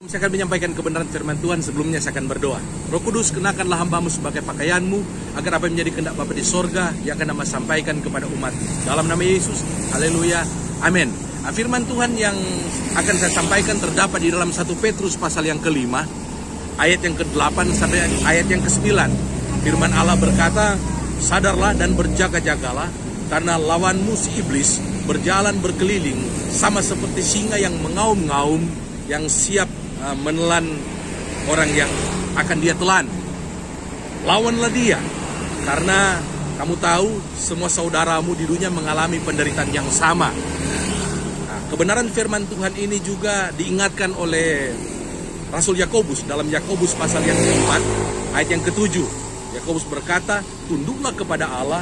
Saya akan menyampaikan kebenaran firman Tuhan. Sebelumnya saya akan berdoa. Roh Kudus, kenakanlah hambamu sebagai pakaianmu, agar apa yang menjadi kehendak Bapa di sorga yang akan nama sampaikan kepada umat. Dalam nama Yesus, haleluya, amin. Firman Tuhan yang akan saya sampaikan terdapat di dalam 1 Petrus pasal yang ke-5, ayat yang ke-8 sampai ayat yang ke-9. Firman Allah berkata, sadarlah dan berjaga-jagalah, karena lawanmu si iblis berjalan berkeliling sama seperti singa yang mengaum-ngaum, yang siap menelan orang yang akan dia telan. Lawanlah dia, karena kamu tahu semua saudaramu di dunia mengalami penderitaan yang sama. Kebenaran firman Tuhan ini juga diingatkan oleh Rasul Yakobus dalam Yakobus pasal yang ke-4 ayat yang ke-7. Yakobus berkata, tunduklah kepada Allah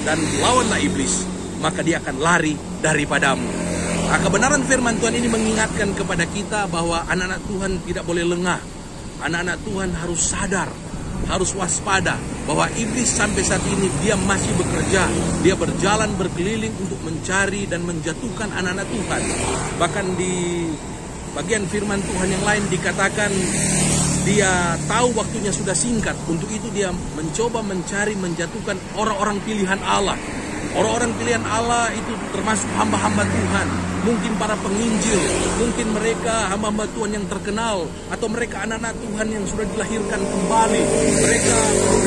dan lawanlah iblis, maka dia akan lari daripadamu. Kebenaran firman Tuhan ini mengingatkan kepada kita bahwa anak-anak Tuhan tidak boleh lengah. Anak-anak Tuhan harus sadar, harus waspada bahwa iblis sampai saat ini dia masih bekerja. Dia berjalan berkeliling untuk mencari dan menjatuhkan anak-anak Tuhan. Bahkan di bagian firman Tuhan yang lain dikatakan dia tahu waktunya sudah singkat. Untuk itu dia mencoba mencari menjatuhkan orang-orang pilihan Allah. Orang-orang pilihan Allah itu termasuk hamba-hamba Tuhan. Mungkin para penginjil, mungkin mereka hamba-hamba Tuhan yang terkenal, atau mereka anak-anak Tuhan yang sudah dilahirkan kembali. Mereka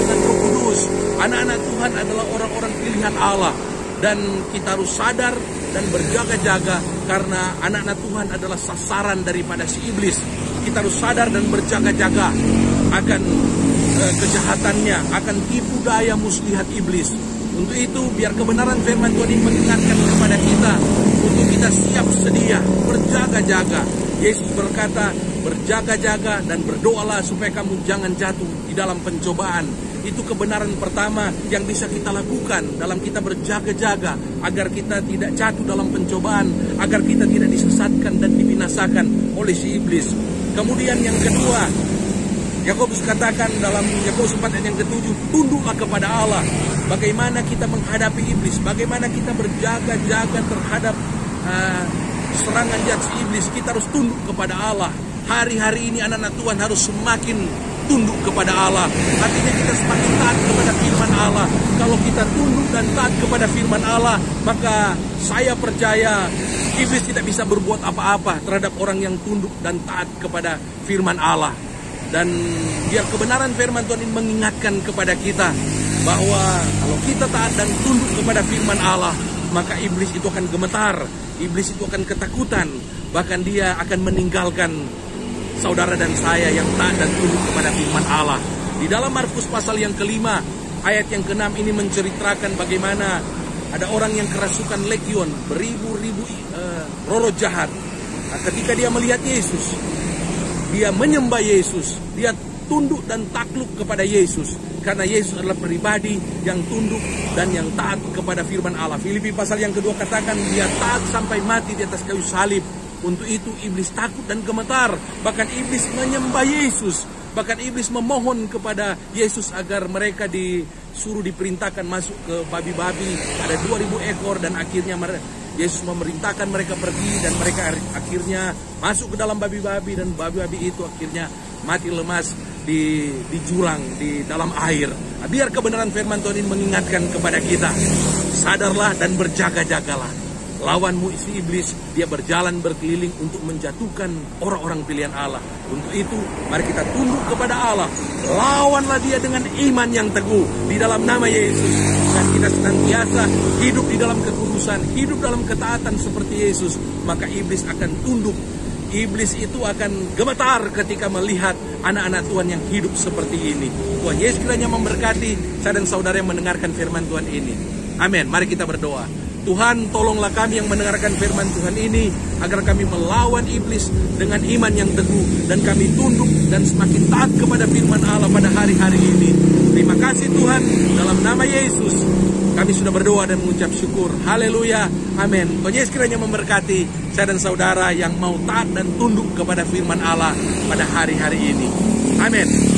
dengan Roh Kudus. Anak-anak Tuhan adalah orang-orang pilihan Allah. Dan kita harus sadar dan berjaga-jaga karena anak-anak Tuhan adalah sasaran daripada si iblis. Kita harus sadar dan berjaga-jaga akan kejahatannya, akan tipu daya muslihat iblis. Untuk itu biar kebenaran firman Tuhan ini mengingatkan kepada kita untuk kita siap sedia, berjaga-jaga. Yesus berkata, berjaga-jaga dan berdoalah supaya kamu jangan jatuh di dalam pencobaan. Itu kebenaran pertama yang bisa kita lakukan dalam kita berjaga-jaga agar kita tidak jatuh dalam pencobaan, agar kita tidak disesatkan dan dibinasakan oleh si iblis. Kemudian yang kedua, Yakobus katakan dalam Yakobus 4 ayat yang ke-7, tunduklah kepada Allah. Bagaimana kita menghadapi iblis, bagaimana kita berjaga-jaga terhadap serangan jahat si iblis. Kita harus tunduk kepada Allah. Hari-hari ini anak-anak Tuhan harus semakin tunduk kepada Allah. Artinya kita semakin taat kepada firman Allah. Kalau kita tunduk dan taat kepada firman Allah, maka saya percaya iblis tidak bisa berbuat apa-apa terhadap orang yang tunduk dan taat kepada firman Allah. Dan biar kebenaran firman Tuhan ini mengingatkan kepada kita bahwa kalau kita taat dan tunduk kepada firman Allah, maka iblis itu akan gemetar, iblis itu akan ketakutan, bahkan dia akan meninggalkan saudara dan saya yang taat dan tunduk kepada firman Allah. Di dalam Markus pasal yang ke-5 ayat yang ke-6 ini menceritakan bagaimana ada orang yang kerasukan legion, beribu-ribu roh jahat. Ketika dia melihat Yesus, dia menyembah Yesus, dia tunduk dan takluk kepada Yesus. Karena Yesus adalah pribadi yang tunduk dan yang taat kepada firman Allah. Filipi pasal yang kedua katakan dia taat sampai mati di atas kayu salib. Untuk itu iblis takut dan gemetar. Bahkan iblis menyembah Yesus. Bahkan iblis memohon kepada Yesus agar mereka disuruh diperintahkan masuk ke babi-babi. Ada 2000 ekor dan akhirnya Yesus memerintahkan mereka pergi dan mereka akhirnya masuk ke dalam babi-babi dan babi-babi itu akhirnya mati lemas di jurang di dalam air. Biar kebenaran firman Tuhan ini mengingatkan kepada kita, sadarlah dan berjaga-jagalah. Lawanmu si iblis, dia berjalan berkeliling untuk menjatuhkan orang-orang pilihan Allah. Untuk itu, mari kita tunduk kepada Allah. Lawanlah dia dengan iman yang teguh di dalam nama Yesus. Dan kita senantiasa hidup di dalam kekudusan, hidup dalam ketaatan seperti Yesus. Maka iblis akan tunduk. Iblis itu akan gemetar ketika melihat anak-anak Tuhan yang hidup seperti ini. Tuhan Yesus kiranya memberkati saya dan saudara yang mendengarkan firman Tuhan ini. Amin. Mari kita berdoa. Tuhan, tolonglah kami yang mendengarkan firman Tuhan ini agar kami melawan iblis dengan iman yang teguh dan kami tunduk dan semakin taat kepada firman Allah pada hari-hari ini. Terima kasih Tuhan, dalam nama Yesus kami sudah berdoa dan mengucap syukur. Haleluya, amin. Tuhan Yesus kiranya memberkati saya dan saudara yang mau taat dan tunduk kepada firman Allah pada hari-hari ini. Amin.